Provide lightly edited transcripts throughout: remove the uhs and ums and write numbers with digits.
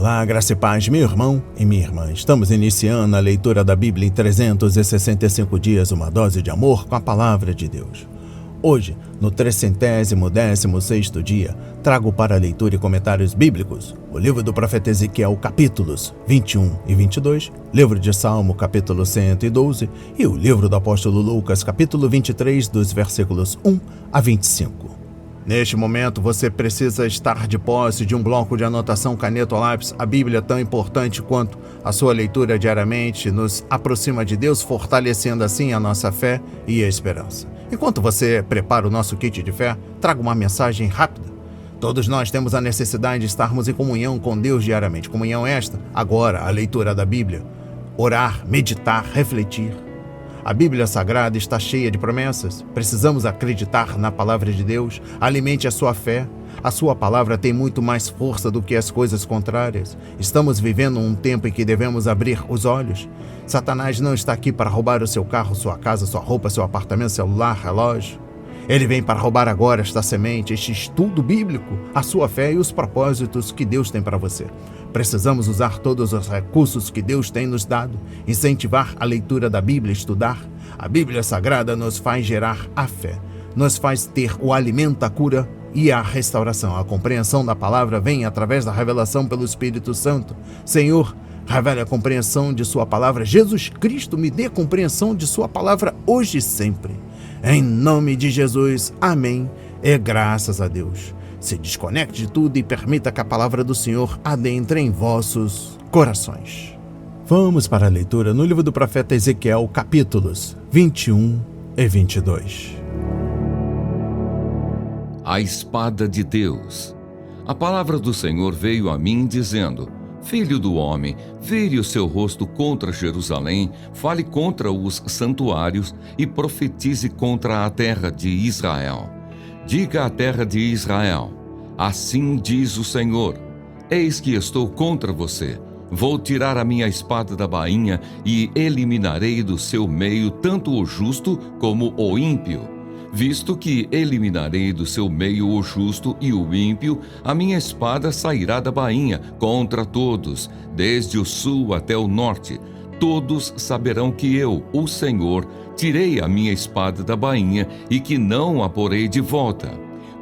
Olá, graça e paz, meu irmão e minha irmã. Estamos iniciando a leitura da Bíblia em 365 dias, uma dose de amor com a Palavra de Deus. Hoje, no 316º dia, trago para a leitura e comentários bíblicos o livro do profeta Ezequiel, capítulos 21 e 22, livro de Salmo, capítulo 112 e o livro do apóstolo Lucas, capítulo 23, dos versículos 1 a 25. Neste momento, você precisa estar de posse de um bloco de anotação, caneta ou lápis. A Bíblia, tão importante quanto a sua leitura diariamente, nos aproxima de Deus, fortalecendo assim a nossa fé e a esperança. Enquanto você prepara o nosso kit de fé, trago uma mensagem rápida. Todos nós temos a necessidade de estarmos em comunhão com Deus diariamente. Comunhão esta, agora, a leitura da Bíblia. Orar, meditar, refletir. A Bíblia Sagrada está cheia de promessas. Precisamos acreditar na palavra de Deus. Alimente a sua fé. A sua palavra tem muito mais força do que as coisas contrárias. Estamos vivendo um tempo em que devemos abrir os olhos. Satanás não está aqui para roubar o seu carro, sua casa, sua roupa, seu apartamento, celular, relógio. Ele vem para roubar agora esta semente, este estudo bíblico, a sua fé e os propósitos que Deus tem para você. Precisamos usar todos os recursos que Deus tem nos dado, incentivar a leitura da Bíblia, estudar. A Bíblia Sagrada nos faz gerar a fé, nos faz ter o alimento, a cura e a restauração. A compreensão da palavra vem através da revelação pelo Espírito Santo. Senhor, revele a compreensão de sua palavra. Jesus Cristo, me dê compreensão de sua palavra hoje e sempre. Em nome de Jesus, amém. E graças a Deus. Se desconecte de tudo e permita que a palavra do Senhor adentre em vossos corações. Vamos para a leitura no livro do profeta Ezequiel, capítulos 21 e 22. A espada de Deus. A palavra do Senhor veio a mim dizendo: Filho do homem, vire o seu rosto contra Jerusalém, fale contra os santuários e profetize contra a terra de Israel. Diga à terra de Israel: assim diz o Senhor, eis que estou contra você. Vou tirar a minha espada da bainha e eliminarei do seu meio tanto o justo como o ímpio. Visto que eliminarei do seu meio o justo e o ímpio, a minha espada sairá da bainha contra todos, desde o sul até o norte. Todos saberão que eu, o Senhor, tirei a minha espada da bainha e que não a porei de volta.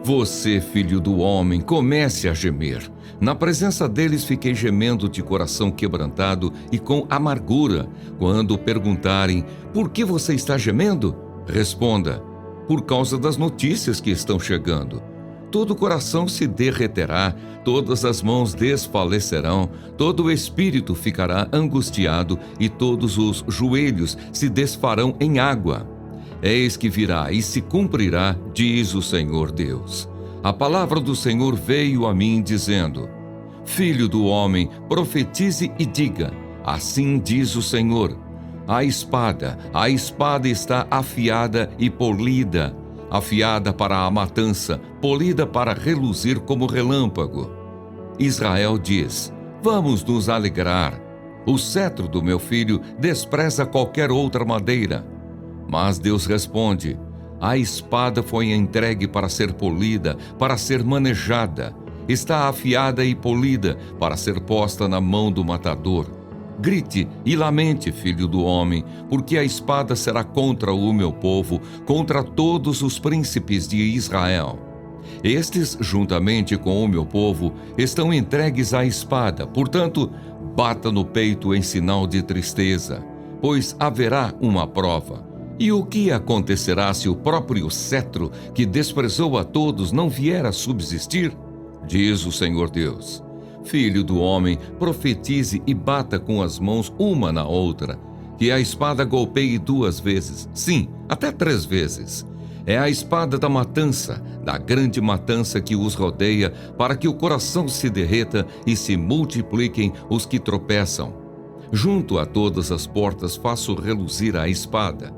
Você, filho do homem, comece a gemer. Na presença deles fiquei gemendo de coração quebrantado e com amargura. Quando perguntarem: por que você está gemendo? Responda: por causa das notícias que estão chegando. Todo o coração se derreterá, todas as mãos desfalecerão, todo o espírito ficará angustiado e todos os joelhos se desfarão em água. Eis que virá e se cumprirá, diz o Senhor Deus. A palavra do Senhor veio a mim dizendo: Filho do homem, profetize e diga: assim diz o Senhor. A espada está afiada e polida, afiada para a matança, polida para reluzir como relâmpago. Israel diz: vamos nos alegrar. O cetro do meu filho despreza qualquer outra madeira. Mas Deus responde: a espada foi entregue para ser polida, para ser manejada. Está afiada e polida para ser posta na mão do matador. Grite e lamente, filho do homem, porque a espada será contra o meu povo, contra todos os príncipes de Israel. Estes, juntamente com o meu povo, estão entregues à espada. Portanto, bata no peito em sinal de tristeza, pois haverá uma prova. E o que acontecerá se o próprio cetro, que desprezou a todos, não vier a subsistir? Diz o Senhor Deus. Filho do homem, profetize e bata com as mãos uma na outra, que a espada golpeie 2 vezes, sim, até 3 vezes. É a espada da matança, da grande matança que os rodeia, para que o coração se derreta e se multipliquem os que tropeçam. Junto a todas as portas faço reluzir a espada.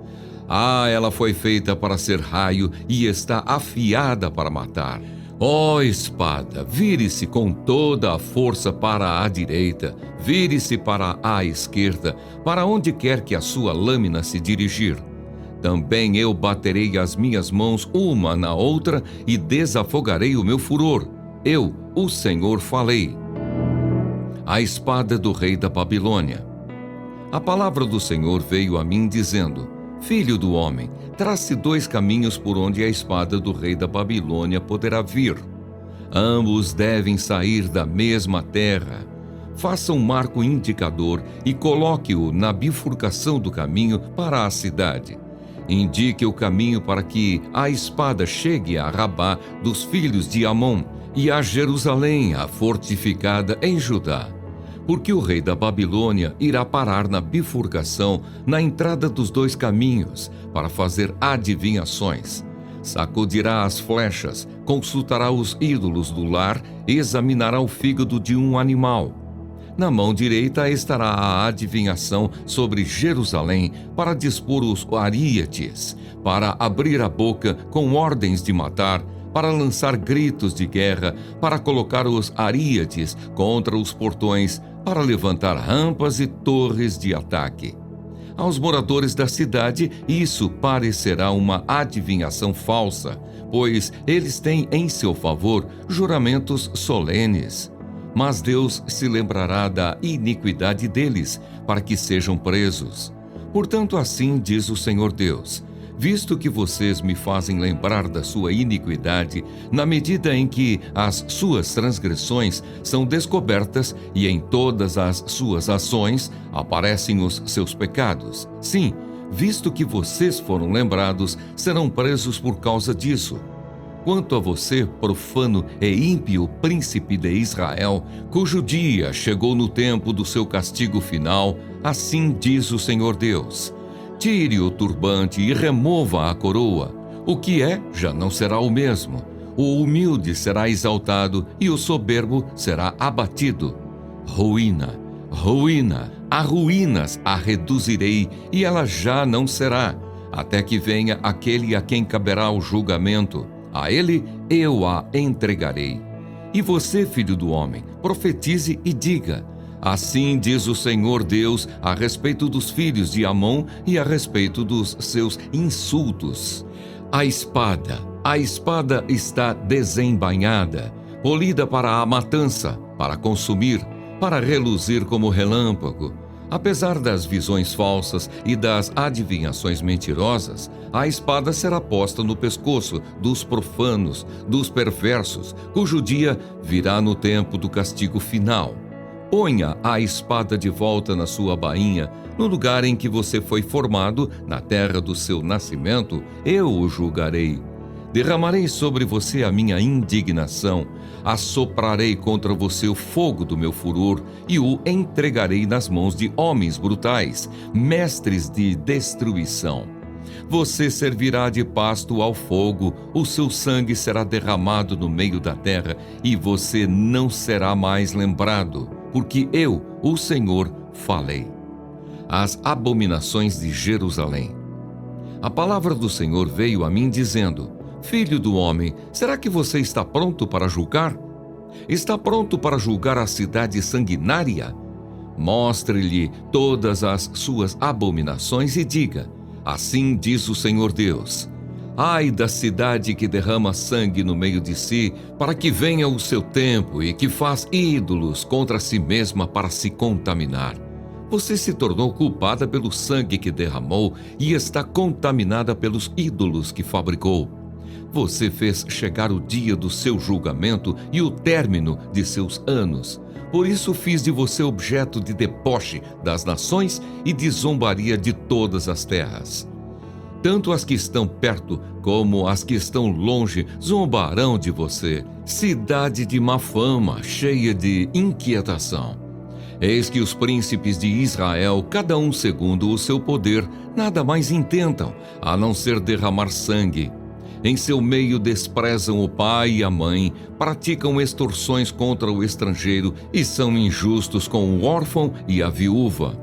Ela foi feita para ser raio e está afiada para matar. Ó espada, vire-se com toda a força para a direita, vire-se para a esquerda, para onde quer que a sua lâmina se dirigir. Também eu baterei as minhas mãos uma na outra e desafogarei o meu furor. Eu, o Senhor, falei. a espada do rei da Babilônia. A palavra do Senhor veio a mim dizendo: Filho do homem, trace 2 caminhos por onde a espada do rei da Babilônia poderá vir. Ambos devem sair da mesma terra. Faça um marco indicador e coloque-o na bifurcação do caminho para a cidade. Indique o caminho para que a espada chegue a Rabá dos filhos de Amon e a Jerusalém, a fortificada em Judá. Porque o rei da Babilônia irá parar na bifurcação, na entrada dos 2 caminhos, para fazer adivinhações. Sacudirá as flechas, consultará os ídolos do lar, examinará o fígado de um animal. Na mão direita estará a adivinhação sobre Jerusalém para dispor os aríates, para abrir a boca com ordens de matar, para lançar gritos de guerra, para colocar os aríates contra os portões, para levantar rampas e torres de ataque. Aos moradores da cidade, isso parecerá uma adivinhação falsa, pois eles têm em seu favor juramentos solenes. Mas Deus se lembrará da iniquidade deles, para que sejam presos. Portanto, assim diz o Senhor Deus: visto que vocês me fazem lembrar da sua iniquidade, na medida em que as suas transgressões são descobertas e em todas as suas ações aparecem os seus pecados. Sim, visto que vocês foram lembrados, serão presos por causa disso. Quanto a você, profano e ímpio príncipe de Israel, cujo dia chegou no tempo do seu castigo final, assim diz o Senhor Deus: tire o turbante e remova a coroa. O que é, já não será o mesmo. O humilde será exaltado e o soberbo será abatido. Ruína, ruína, a ruínas a reduzirei e ela já não será, até que venha aquele a quem caberá o julgamento. A ele eu a entregarei. E você, filho do homem, profetize e diga: assim diz o Senhor Deus a respeito dos filhos de Amon e a respeito dos seus insultos. A espada está desembainhada, polida para a matança, para consumir, para reluzir como relâmpago. Apesar das visões falsas e das adivinhações mentirosas, a espada será posta no pescoço dos profanos, dos perversos, cujo dia virá no tempo do castigo final. Ponha a espada de volta na sua bainha, no lugar em que você foi formado, na terra do seu nascimento, eu o julgarei. Derramarei sobre você a minha indignação, assoprarei contra você o fogo do meu furor e o entregarei nas mãos de homens brutais, mestres de destruição. Você servirá de pasto ao fogo, o seu sangue será derramado no meio da terra e você não será mais lembrado, porque eu, o Senhor, falei. As abominações de Jerusalém. A palavra do Senhor veio a mim dizendo: Filho do homem, será que você está pronto para julgar? Está pronto para julgar a cidade sanguinária? Mostre-lhe todas as suas abominações e diga: assim diz o Senhor Deus: ai da cidade que derrama sangue no meio de si, para que venha o seu tempo, e que faz ídolos contra si mesma para se contaminar. Você se tornou culpada pelo sangue que derramou e está contaminada pelos ídolos que fabricou. Você fez chegar o dia do seu julgamento e o término de seus anos. Por isso fiz de você objeto de deboche das nações e de zombaria de todas as terras. Tanto as que estão perto como as que estão longe zombarão de você, cidade de má fama, cheia de inquietação. Eis que os príncipes de Israel, cada um segundo o seu poder, nada mais intentam, a não ser derramar sangue. Em seu meio desprezam o pai e a mãe, praticam extorsões contra o estrangeiro e são injustos com o órfão e a viúva.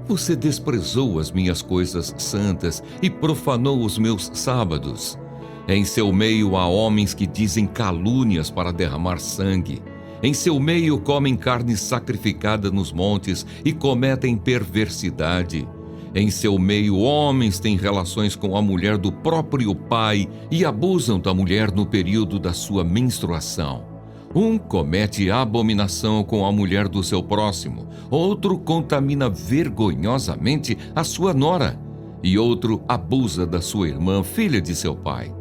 Você desprezou as minhas coisas santas e profanou os meus sábados. Em seu meio há homens que dizem calúnias para derramar sangue. Em seu meio comem carne sacrificada nos montes e cometem perversidade. Em seu meio, homens têm relações com a mulher do próprio pai e abusam da mulher no período da sua menstruação. Um comete abominação com a mulher do seu próximo, outro contamina vergonhosamente a sua nora, e outro abusa da sua irmã, filha de seu pai.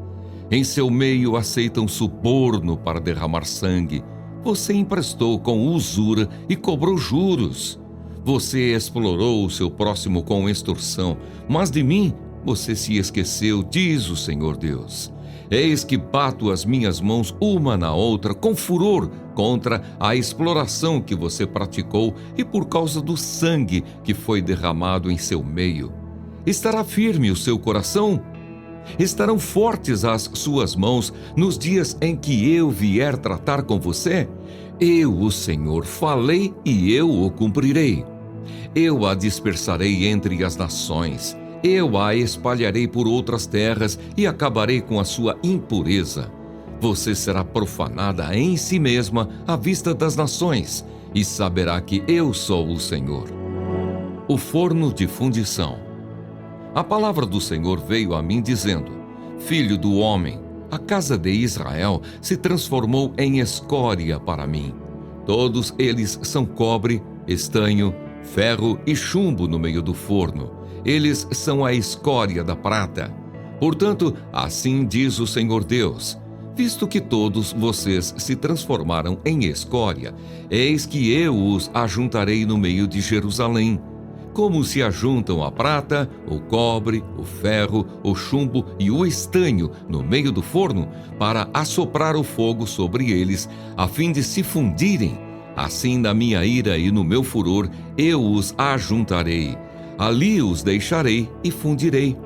Em seu meio aceitam suborno para derramar sangue. Você emprestou com usura e cobrou juros. Você explorou o seu próximo com extorsão, mas de mim você se esqueceu, diz o Senhor Deus. Eis que bato as minhas mãos uma na outra com furor contra a exploração que você praticou e por causa do sangue que foi derramado em seu meio. Estará firme o seu coração? Estarão fortes as suas mãos nos dias em que eu vier tratar com você? Eu, o Senhor, falei e eu o cumprirei. Eu a dispersarei entre as nações. Eu a espalharei por outras terras e acabarei com a sua impureza. Você será profanada em si mesma à vista das nações e saberá que eu sou o Senhor. O forno de fundição. A palavra do Senhor veio a mim dizendo: Filho do homem, a casa de Israel se transformou em escória para mim. Todos eles são cobre, estanho, ferro e chumbo no meio do forno. Eles são a escória da prata. Portanto, assim diz o Senhor Deus: visto que todos vocês se transformaram em escória, eis que eu os ajuntarei no meio de Jerusalém. Como se ajuntam a prata, o cobre, o ferro, o chumbo e o estanho no meio do forno, para assoprar o fogo sobre eles, a fim de se fundirem. Assim, na minha ira e no meu furor, eu os ajuntarei. Ali os deixarei e fundirei.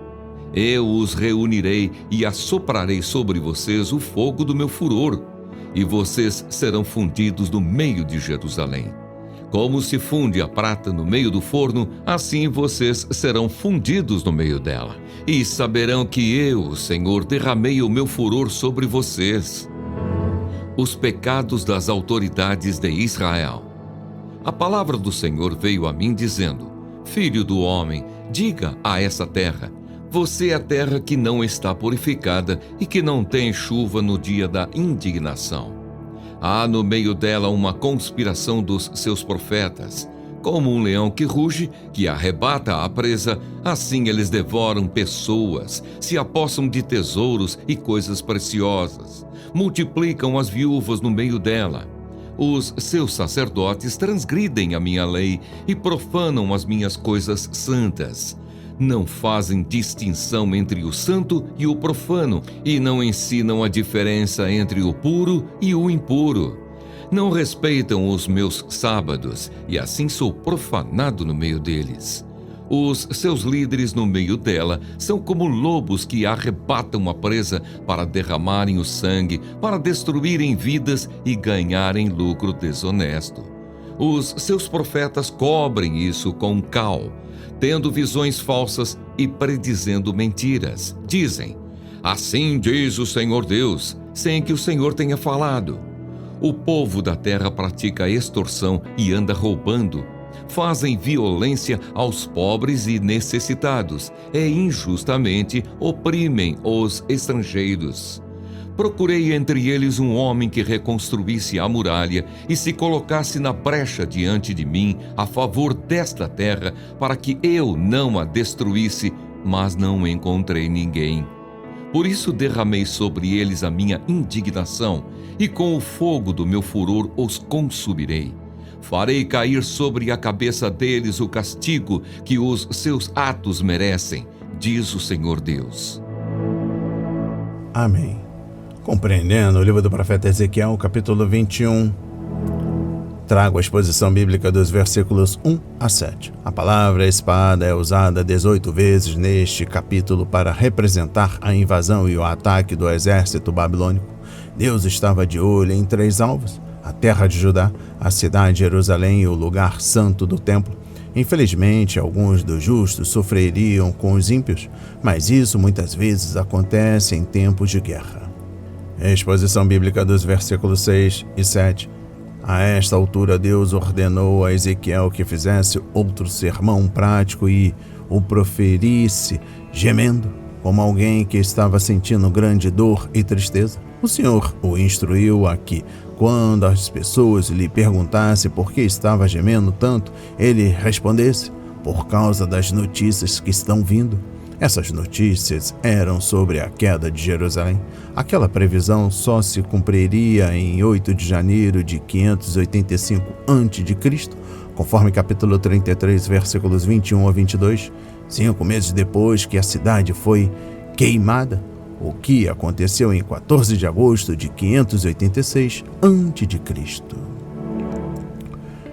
Eu os reunirei e assoprarei sobre vocês o fogo do meu furor, e vocês serão fundidos no meio de Jerusalém. Como se funde a prata no meio do forno, assim vocês serão fundidos no meio dela. E saberão que eu, Senhor, derramei o meu furor sobre vocês. Os pecados das autoridades de Israel. A palavra do Senhor veio a mim dizendo: Filho do homem, diga a essa terra: você é terra que não está purificada e que não tem chuva no dia da indignação. Há no meio dela uma conspiração dos seus profetas. Como um leão que ruge, que arrebata a presa, assim eles devoram pessoas, se apossam de tesouros e coisas preciosas. Multiplicam as viúvas no meio dela. Os seus sacerdotes transgridem a minha lei e profanam as minhas coisas santas. Não fazem distinção entre o santo e o profano e não ensinam a diferença entre o puro e o impuro. Não respeitam os meus sábados e assim sou profanado no meio deles. Os seus líderes no meio dela são como lobos que arrebatam a presa para derramarem o sangue, para destruírem vidas e ganharem lucro desonesto. Os seus profetas cobrem isso com cal, tendo visões falsas e predizendo mentiras. Dizem: assim diz o Senhor Deus, sem que o Senhor tenha falado. O povo da terra pratica extorsão e anda roubando. Fazem violência aos pobres e necessitados e injustamente oprimem os estrangeiros. Procurei entre eles um homem que reconstruísse a muralha e se colocasse na brecha diante de mim a favor desta terra, para que eu não a destruísse, mas não encontrei ninguém. Por isso derramei sobre eles a minha indignação, e com o fogo do meu furor os consumirei. Farei cair sobre a cabeça deles o castigo que os seus atos merecem, diz o Senhor Deus. Amém. Compreendendo o livro do profeta Ezequiel, capítulo 21, trago a exposição bíblica dos versículos 1 a 7. A palavra espada é usada 18 vezes neste capítulo para representar a invasão e o ataque do exército babilônico. Deus estava de olho em 3 alvos: a terra de Judá, a cidade de Jerusalém e o lugar santo do templo. Infelizmente, alguns dos justos sofreriam com os ímpios, mas isso muitas vezes acontece em tempos de guerra. Exposição bíblica dos versículos 6 e 7. A esta altura, Deus ordenou a Ezequiel que fizesse outro sermão prático e o proferisse gemendo, como alguém que estava sentindo grande dor e tristeza. O Senhor o instruiu a que, quando as pessoas lhe perguntassem por que estava gemendo tanto, ele respondesse: por causa das notícias que estão vindo. Essas notícias eram sobre a queda de Jerusalém. Aquela previsão só se cumpriria em 8 de janeiro de 585 a.C., conforme capítulo 33, versículos 21 a 22, 5 meses depois que a cidade foi queimada, o que aconteceu em 14 de agosto de 586 a.C.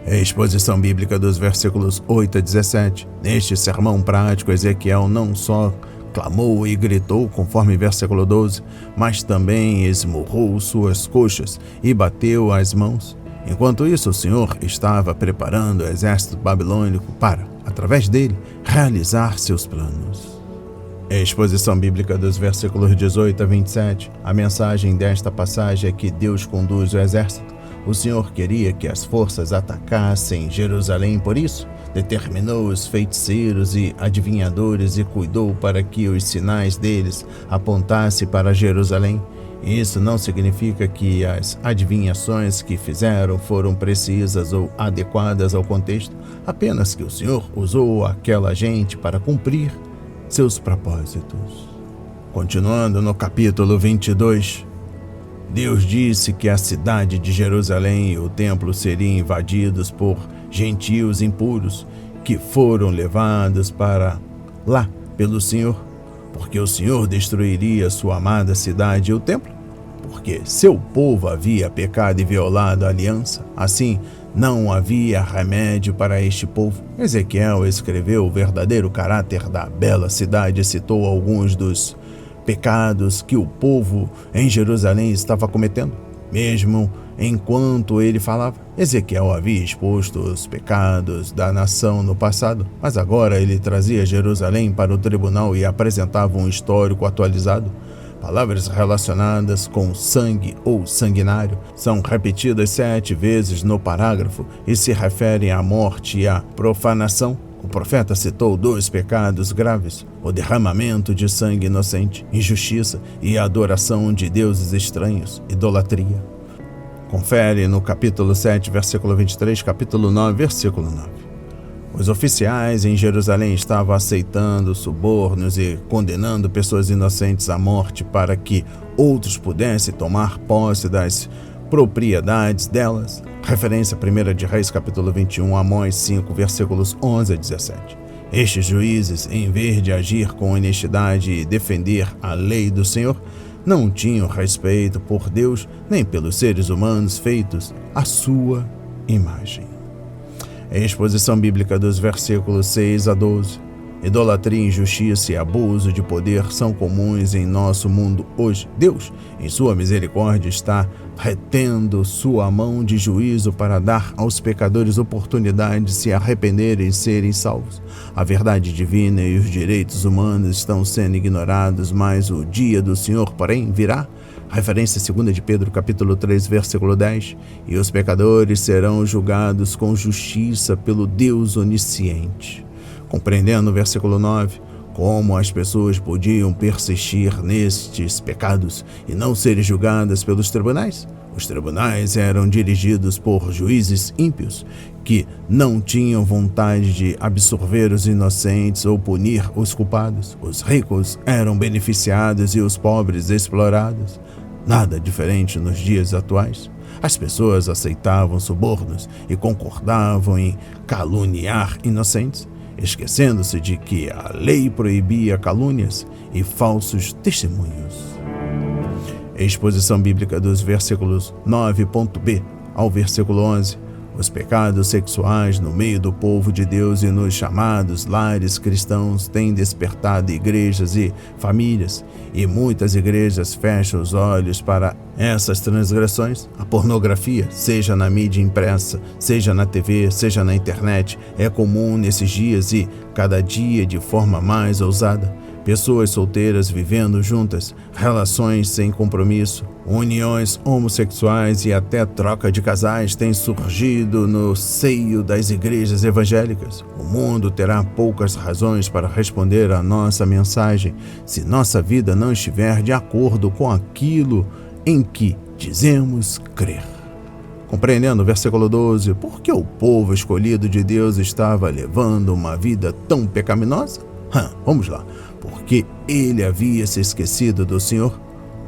Exposição bíblica dos versículos 8 a 17. Neste sermão prático, Ezequiel não só clamou e gritou, conforme versículo 12, mas também esmurrou suas coxas e bateu as mãos. Enquanto isso, o Senhor estava preparando o exército babilônico para, através dele, realizar seus planos. Exposição bíblica dos versículos 18 a 27. A mensagem desta passagem é que Deus conduz o exército. O Senhor queria que as forças atacassem Jerusalém, por isso determinou os feiticeiros e adivinhadores e cuidou para que os sinais deles apontassem para Jerusalém. Isso não significa que as adivinhações que fizeram foram precisas ou adequadas ao contexto, apenas que o Senhor usou aquela gente para cumprir seus propósitos. Continuando no capítulo 22, Deus disse que a cidade de Jerusalém e o templo seriam invadidos por gentios impuros que foram levados para lá pelo Senhor, porque o Senhor destruiria sua amada cidade e o templo, porque seu povo havia pecado e violado a aliança. Assim, não havia remédio para este povo. Ezequiel escreveu o verdadeiro caráter da bela cidade e citou alguns dos pecados que o povo em Jerusalém estava cometendo. Mesmo enquanto ele falava, Ezequiel havia exposto os pecados da nação no passado, mas agora ele trazia Jerusalém para o tribunal e apresentava um histórico atualizado. Palavras relacionadas com sangue ou sanguinário são repetidas 7 vezes no parágrafo e se referem à morte e à profanação. O profeta citou 2 pecados graves: o derramamento de sangue inocente, injustiça e a adoração de deuses estranhos, idolatria. Confere no capítulo 7, versículo 23, capítulo 9, versículo 9. Os oficiais em Jerusalém estavam aceitando subornos e condenando pessoas inocentes à morte para que outros pudessem tomar posse das propriedades delas. Referência 1 de Reis, capítulo 21, Amós 5, versículos 11 a 17. Estes juízes, em vez de agir com honestidade e defender a lei do Senhor, não tinham respeito por Deus nem pelos seres humanos feitos à sua imagem. Exposição bíblica dos versículos 6 a 12. Idolatria, injustiça e abuso de poder são comuns em nosso mundo hoje. Deus, em sua misericórdia, está retendo sua mão de juízo para dar aos pecadores oportunidade de se arrependerem e serem salvos. A verdade divina e os direitos humanos estão sendo ignorados, mas o dia do Senhor, porém, virá. Referência 2 de Pedro, capítulo 3, versículo 10. E os pecadores serão julgados com justiça pelo Deus onisciente. Compreendendo o versículo 9, como as pessoas podiam persistir nestes pecados e não serem julgadas pelos tribunais? Os tribunais eram dirigidos por juízes ímpios que não tinham vontade de absorver os inocentes ou punir os culpados. Os ricos eram beneficiados e os pobres explorados. Nada diferente nos dias atuais. As pessoas aceitavam subornos e concordavam em caluniar inocentes, esquecendo-se de que a lei proibia calúnias e falsos testemunhos. Exposição bíblica dos versículos 9.b ao versículo 11. Os pecados sexuais no meio do povo de Deus e nos chamados lares cristãos têm despertado igrejas e famílias, e muitas igrejas fecham os olhos para essas transgressões. A pornografia, seja na mídia impressa, seja na TV, seja na internet, é comum nesses dias e cada dia de forma mais ousada. Pessoas solteiras vivendo juntas, relações sem compromisso, uniões homossexuais e até troca de casais têm surgido no seio das igrejas evangélicas. O mundo terá poucas razões para responder à nossa mensagem se nossa vida não estiver de acordo com aquilo em que dizemos crer. Compreendendo o versículo 12, por que o povo escolhido de Deus estava levando uma vida tão pecaminosa? Vamos lá. Porque ele havia se esquecido do Senhor,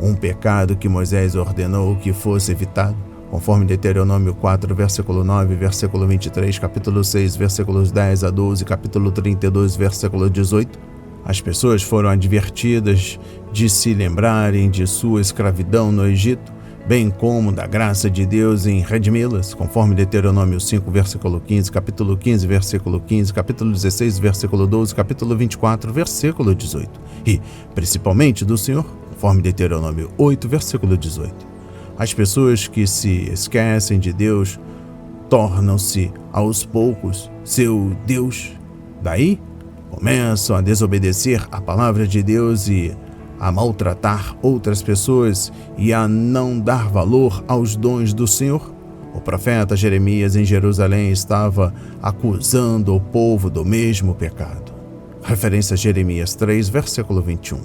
um pecado que Moisés ordenou que fosse evitado, conforme Deuteronômio 4, versículo 9, versículo 23, capítulo 6, versículos 10 a 12, capítulo 32, versículo 18. As pessoas foram advertidas de se lembrarem de sua escravidão no Egito, bem como da graça de Deus em redimi-las, conforme Deuteronômio 5, versículo 15, capítulo 15, versículo 15, capítulo 16, versículo 12, capítulo 24, versículo 18. E, principalmente do Senhor, conforme Deuteronômio 8, versículo 18. As pessoas que se esquecem de Deus tornam-se, aos poucos, seu Deus. Daí, começam a desobedecer a palavra de Deus e a maltratar outras pessoas e a não dar valor aos dons do Senhor. O profeta Jeremias em Jerusalém estava acusando o povo do mesmo pecado. Referência a Jeremias 3, versículo 21.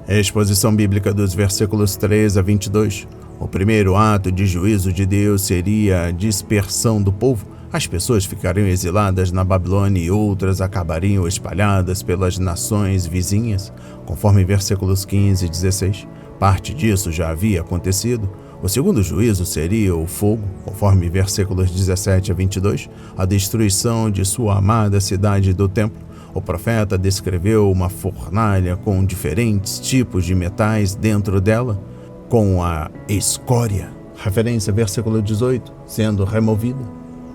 Exposição bíblica dos versículos 3 a 22. O primeiro ato de juízo de Deus seria a dispersão do povo. As pessoas ficariam exiladas na Babilônia e outras acabariam espalhadas pelas nações vizinhas, conforme versículos 15 e 16. Parte disso já havia acontecido. O segundo juízo seria o fogo, conforme versículos 17 a 22, a destruição de sua amada cidade do templo. O profeta descreveu uma fornalha com diferentes tipos de metais dentro dela, com a escória, referência versículo 18, sendo removida.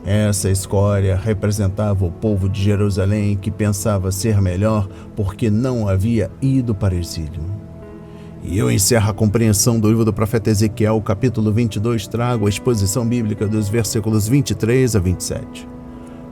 Essa escória representava o povo de Jerusalém que pensava ser melhor porque não havia ido para o exílio. E eu encerro a compreensão do livro do profeta Ezequiel, capítulo 22, trago a exposição bíblica dos versículos 23 a 27.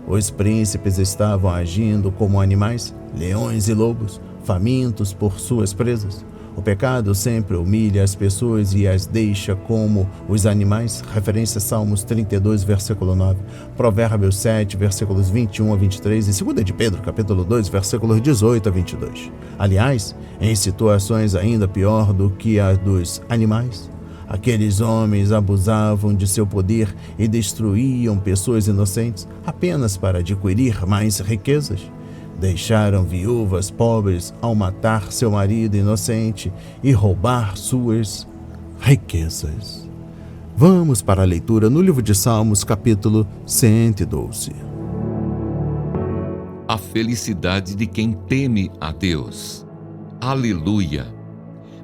Os príncipes estavam agindo como animais, leões e lobos, famintos por suas presas. O pecado sempre humilha as pessoas e as deixa como os animais, referência a Salmos 32, versículo 9, Provérbios 7, versículos 21 a 23 e 2 de Pedro, capítulo 2, versículos 18 a 22. Aliás, em situações ainda pior do que a dos animais, aqueles homens abusavam de seu poder e destruíam pessoas inocentes apenas para adquirir mais riquezas. Deixaram viúvas pobres ao matar seu marido inocente e roubar suas riquezas. Vamos para a leitura no livro de Salmos, capítulo 112. A felicidade de quem teme a Deus. Aleluia!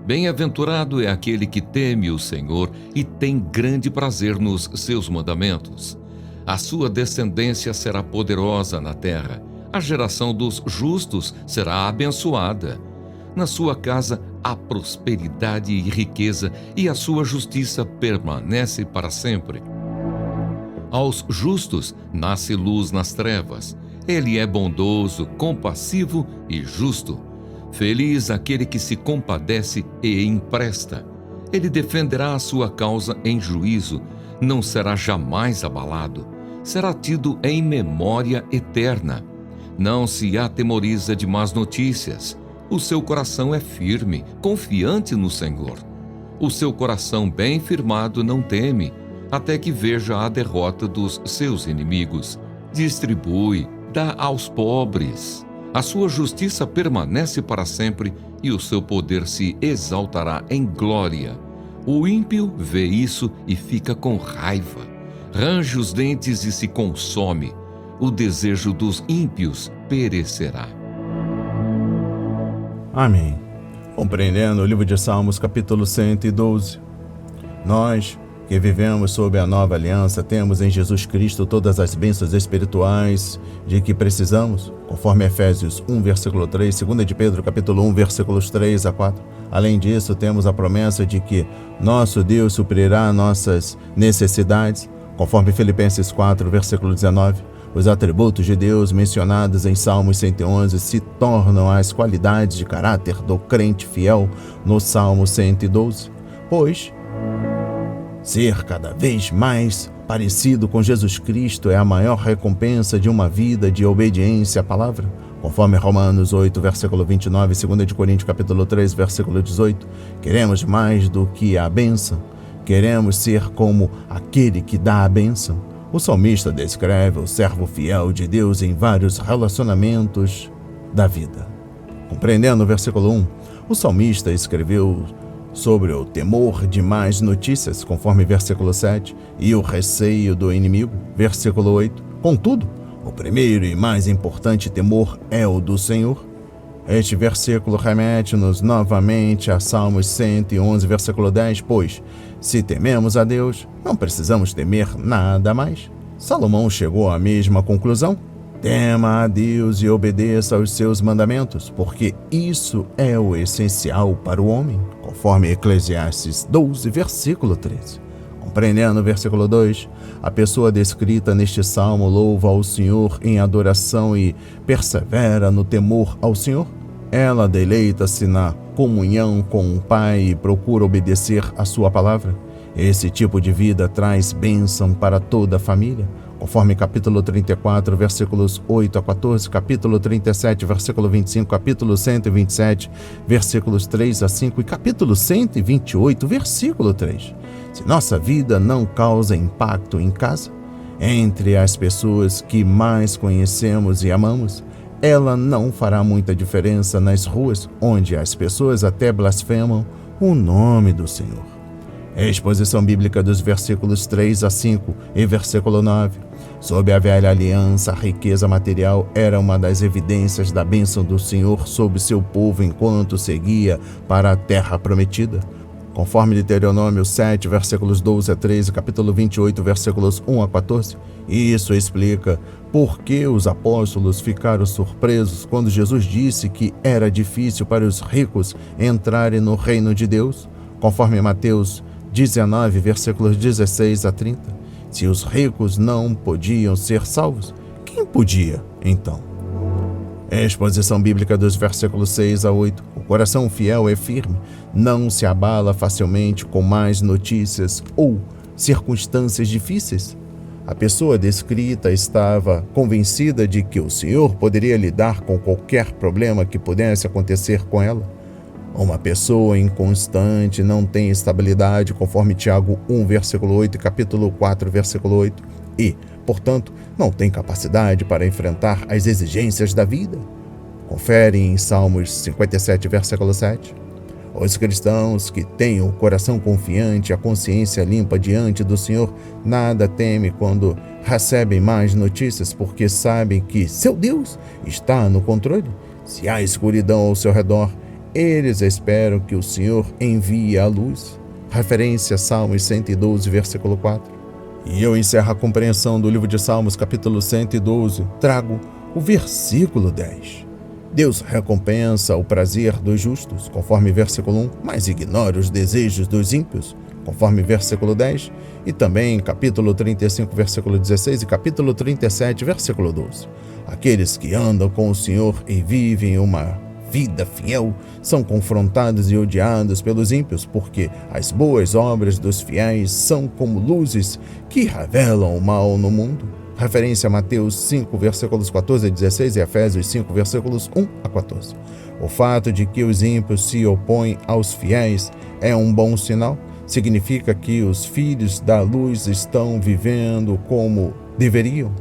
Bem-aventurado é aquele que teme o Senhor e tem grande prazer nos seus mandamentos. A sua descendência será poderosa na terra. A geração dos justos será abençoada. Na sua casa há prosperidade e riqueza, e a sua justiça permanece para sempre. Aos justos nasce luz nas trevas. Ele é bondoso, compassivo e justo. Feliz aquele que se compadece e empresta. Ele defenderá a sua causa em juízo, não será jamais abalado. Será tido em memória eterna. Não se atemoriza de más notícias. O seu coração é firme, confiante no Senhor. O seu coração bem firmado não teme, até que veja a derrota dos seus inimigos. Distribui, dá aos pobres. A sua justiça permanece para sempre e o seu poder se exaltará em glória. O ímpio vê isso e fica com raiva. Range os dentes e se consome. O desejo dos ímpios perecerá. Amém. Compreendendo o livro de Salmos, capítulo 112. Nós, que vivemos sob a nova aliança, temos em Jesus Cristo todas as bênçãos espirituais de que precisamos, conforme Efésios 1, versículo 3, 2 de Pedro, capítulo 1, versículos 3 a 4. Além disso, temos a promessa de que nosso Deus suprirá nossas necessidades, conforme Filipenses 4, versículo 19. Os atributos de Deus mencionados em Salmos 111 se tornam as qualidades de caráter do crente fiel no Salmo 112, pois ser cada vez mais parecido com Jesus Cristo é a maior recompensa de uma vida de obediência à palavra, Conforme Romanos 8, versículo 29, e 2 Coríntios capítulo 3, versículo 18, queremos mais do que a bênção, queremos ser como aquele que dá a bênção. O salmista descreve o servo fiel de Deus em vários relacionamentos da vida. Compreendendo o versículo 1, o salmista escreveu sobre o temor de más notícias, conforme versículo 7, e o receio do inimigo, versículo 8. Contudo, o primeiro e mais importante temor é o do Senhor. Este versículo remete-nos novamente a Salmos 111, versículo 10, pois, se tememos a Deus, não precisamos temer nada mais. Salomão chegou à mesma conclusão. Tema a Deus e obedeça aos seus mandamentos, porque isso é o essencial para o homem, conforme Eclesiastes 12, versículo 13. Compreendendo o versículo 2, a pessoa descrita neste salmo louva ao Senhor em adoração e persevera no temor ao Senhor. Ela deleita-se na comunhão com o Pai e procura obedecer a sua palavra. Esse tipo de vida traz bênção para toda a família, conforme capítulo 34, versículos 8 a 14, capítulo 37, versículo 25, capítulo 127, versículos 3 a 5 e capítulo 128, versículo 3. Se nossa vida não causa impacto em casa, entre as pessoas que mais conhecemos e amamos, ela não fará muita diferença nas ruas, onde as pessoas até blasfemam o nome do Senhor. Exposição bíblica dos versículos 3 a 5 e versículo 9. Sob a velha aliança, a riqueza material era uma das evidências da bênção do Senhor sobre seu povo enquanto seguia para a terra prometida. Conforme Deuteronômio 7, versículos 12 a 13, capítulo 28, versículos 1 a 14. Isso explica por que os apóstolos ficaram surpresos quando Jesus disse que era difícil para os ricos entrarem no reino de Deus, conforme Mateus 19, versículos 16 a 30. Se os ricos não podiam ser salvos, quem podia, então? Exposição bíblica dos versículos 6 a 8. O coração fiel é firme, não se abala facilmente com más notícias ou circunstâncias difíceis. A pessoa descrita estava convencida de que o Senhor poderia lidar com qualquer problema que pudesse acontecer com ela. Uma pessoa inconstante não tem estabilidade, conforme Tiago 1, versículo 8 e capítulo 4, versículo 8, e, portanto, não tem capacidade para enfrentar as exigências da vida. Confere em Salmos 57, versículo 7. Os cristãos que têm o coração confiante e a consciência limpa diante do Senhor nada temem quando recebem más notícias, porque sabem que seu Deus está no controle. Se há escuridão ao seu redor, eles esperam que o Senhor envie a luz. Referência a Salmos 112, versículo 4. E eu encerro a compreensão do livro de Salmos, capítulo 112. Trago o versículo 10. Deus recompensa o prazer dos justos, conforme versículo 1, mas ignora os desejos dos ímpios, conforme versículo 10. E também capítulo 35, versículo 16 e capítulo 37, versículo 12. Aqueles que andam com o Senhor e vivem uma vida fiel são confrontados e odiados pelos ímpios, porque as boas obras dos fiéis são como luzes que revelam o mal no mundo. Referência a Mateus 5, versículos 14 a 16 e Efésios 5, versículos 1 a 14. O fato de que os ímpios se opõem aos fiéis é um bom sinal. Significa que os filhos da luz estão vivendo como deveriam.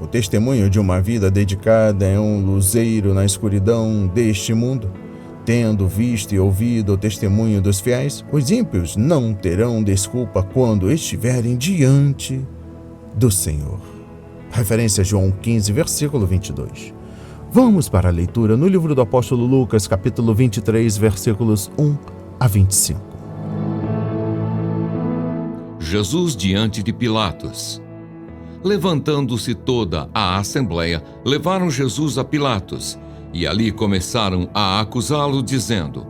O testemunho de uma vida dedicada é um luzeiro na escuridão deste mundo. Tendo visto e ouvido o testemunho dos fiéis, os ímpios não terão desculpa quando estiverem diante do Senhor. Referência a João 15, versículo 22. Vamos para a leitura no livro do apóstolo Lucas, capítulo 23, versículos 1 a 25. Jesus diante de Pilatos. Levantando-se toda a assembleia, levaram Jesus a Pilatos, e ali começaram a acusá-lo, dizendo: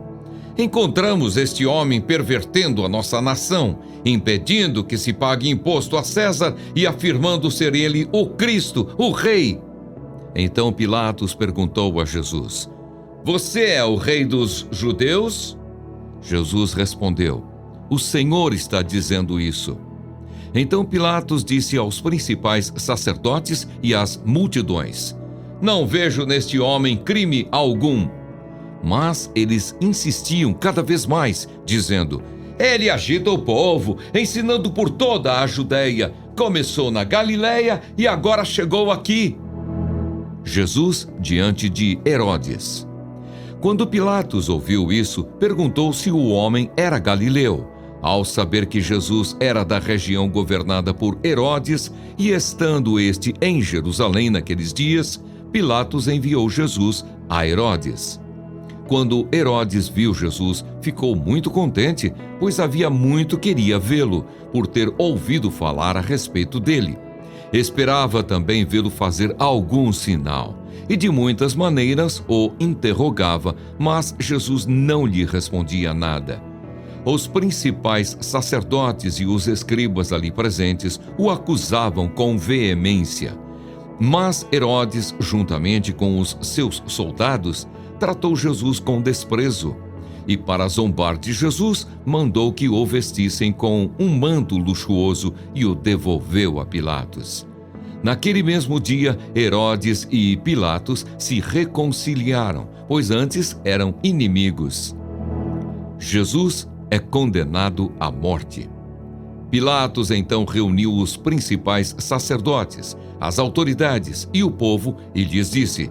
Encontramos este homem pervertendo a nossa nação, impedindo que se pague imposto a César e afirmando ser ele o Cristo, o Rei. Então Pilatos perguntou a Jesus: Você é o rei dos judeus? Jesus respondeu: O Senhor está dizendo isso. Então Pilatos disse aos principais sacerdotes e às multidões: Não vejo neste homem crime algum. Mas eles insistiam cada vez mais, dizendo: ele agita o povo, ensinando por toda a Judeia. Começou na Galileia e agora chegou aqui. Jesus diante de Herodes. Quando Pilatos ouviu isso, perguntou se o homem era galileu. Ao saber que Jesus era da região governada por Herodes, e estando este em Jerusalém naqueles dias, Pilatos enviou Jesus a Herodes. Quando Herodes viu Jesus, ficou muito contente, pois havia muito queria vê-lo, por ter ouvido falar a respeito dele. Esperava também vê-lo fazer algum sinal, e de muitas maneiras o interrogava, mas Jesus não lhe respondia nada. Os principais sacerdotes e os escribas ali presentes o acusavam com veemência. Mas Herodes, juntamente com os seus soldados, tratou Jesus com desprezo. E para zombar de Jesus, mandou que o vestissem com um manto luxuoso e o devolveu a Pilatos. Naquele mesmo dia, Herodes e Pilatos se reconciliaram, pois antes eram inimigos. Jesus é condenado à morte. Pilatos então reuniu os principais sacerdotes, as autoridades e o povo e lhes disse: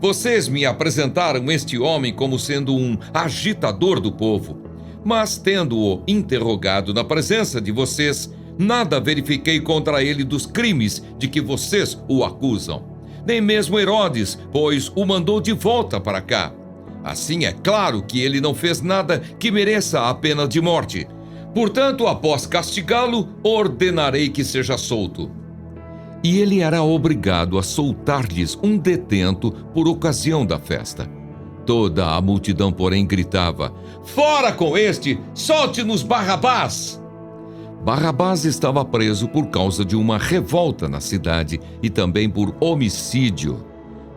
vocês me apresentaram este homem como sendo um agitador do povo, mas tendo-o interrogado na presença de vocês, nada verifiquei contra ele dos crimes de que vocês o acusam. Nem mesmo Herodes, pois o mandou de volta para cá. Assim é claro que ele não fez nada que mereça a pena de morte. Portanto, após castigá-lo, ordenarei que seja solto. E ele era obrigado a soltar-lhes um detento por ocasião da festa. Toda a multidão, porém, gritava: fora com este! Solte-nos Barrabás! Barrabás estava preso por causa de uma revolta na cidade e também por homicídio.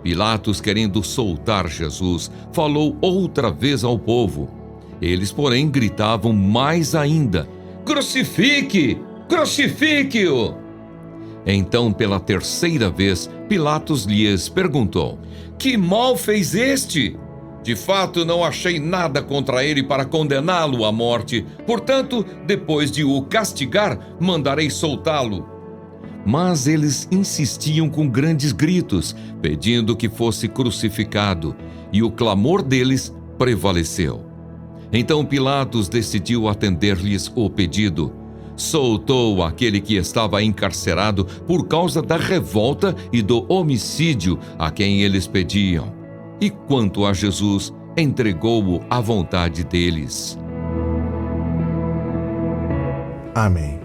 Pilatos, querendo soltar Jesus, falou outra vez ao povo. Eles, porém, gritavam mais ainda: crucifique! Crucifique-o! Então, pela terceira vez, Pilatos lhes perguntou: que mal fez este? De fato, não achei nada contra ele para condená-lo à morte. Portanto, depois de o castigar, mandarei soltá-lo. Mas eles insistiam com grandes gritos, pedindo que fosse crucificado, e o clamor deles prevaleceu. Então Pilatos decidiu atender-lhes o pedido. Soltou aquele que estava encarcerado por causa da revolta e do homicídio a quem eles pediam. E quanto a Jesus, entregou-o à vontade deles. Amém.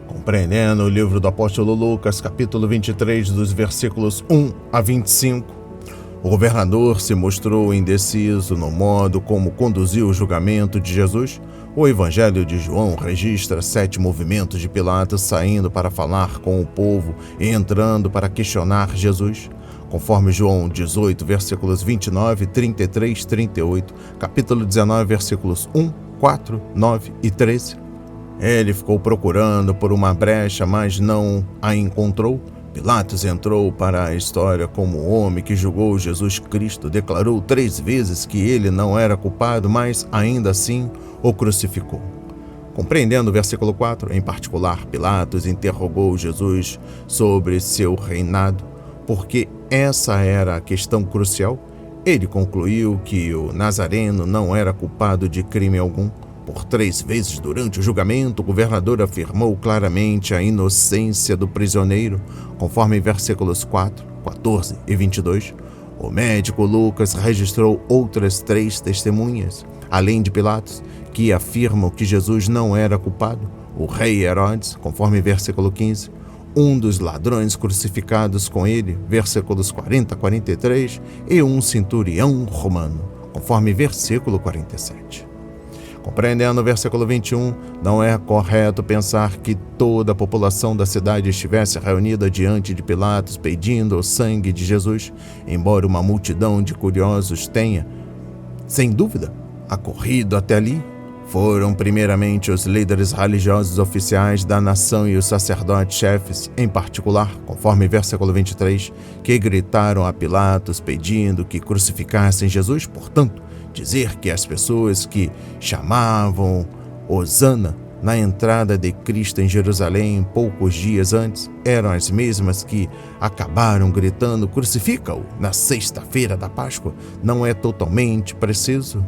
Compreendendo o livro do apóstolo Lucas, capítulo 23, dos versículos 1 a 25, o governador se mostrou indeciso no modo como conduziu o julgamento de Jesus. O Evangelho de João registra 7 movimentos de Pilatos saindo para falar com o povo e entrando para questionar Jesus. Conforme João 18, versículos 29, 33, 38, capítulo 19, versículos 1, 4, 9 e 13. Ele ficou procurando por uma brecha, mas não a encontrou. Pilatos entrou para a história como o homem que julgou Jesus Cristo, declarou 3 vezes que ele não era culpado, mas ainda assim o crucificou. Compreendendo o versículo 4, em particular, Pilatos interrogou Jesus sobre seu reinado, porque essa era a questão crucial. Ele concluiu que o Nazareno não era culpado de crime algum. Por 3 vezes durante o julgamento, o governador afirmou claramente a inocência do prisioneiro, conforme versículos 4, 14 e 22. O médico Lucas registrou outras 3 testemunhas, além de Pilatos, que afirmam que Jesus não era culpado. O rei Herodes, conforme versículo 15, um dos ladrões crucificados com ele, versículos 40 a 43, e um centurião romano, conforme versículo 47. Compreendendo o versículo 21, não é correto pensar que toda a população da cidade estivesse reunida diante de Pilatos pedindo o sangue de Jesus, embora uma multidão de curiosos tenha, sem dúvida, acorrido até ali. Foram primeiramente os líderes religiosos oficiais da nação e os sacerdotes chefes, em particular, conforme versículo 23, que gritaram a Pilatos pedindo que crucificassem Jesus. Portanto, dizer que as pessoas que chamavam Hosana na entrada de Cristo em Jerusalém poucos dias antes eram as mesmas que acabaram gritando crucifica-o na sexta-feira da Páscoa não é totalmente preciso.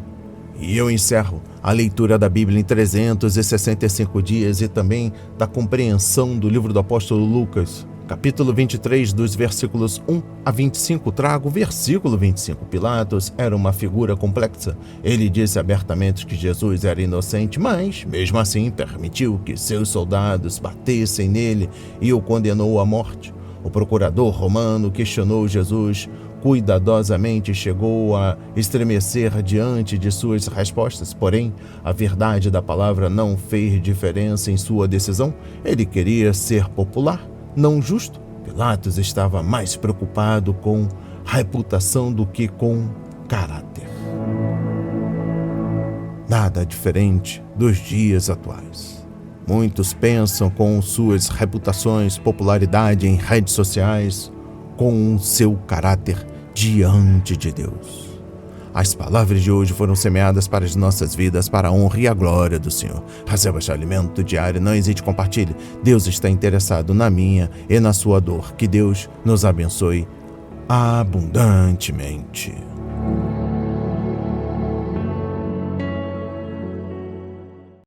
E eu encerro a leitura da Bíblia em 365 dias e também da compreensão do livro do apóstolo Lucas, capítulo 23, dos versículos 1 a 25. Trago o versículo 25. Pilatos era uma figura complexa. Ele disse abertamente que Jesus era inocente, mas, mesmo assim, permitiu que seus soldados batessem nele e o condenou à morte. O procurador romano questionou Jesus cuidadosamente, chegou a estremecer diante de suas respostas, porém, a verdade da palavra não fez diferença em sua decisão. Ele queria ser popular, não justo. Pilatos estava mais preocupado com reputação do que com caráter. Nada diferente dos dias atuais. Muitos pensam com suas reputações, popularidade em redes sociais, com o seu caráter diante de Deus. As palavras de hoje foram semeadas para as nossas vidas, para a honra e a glória do Senhor. Receba este alimento diário, não hesite, compartilhe. Deus está interessado na minha e na sua dor. Que Deus nos abençoe abundantemente.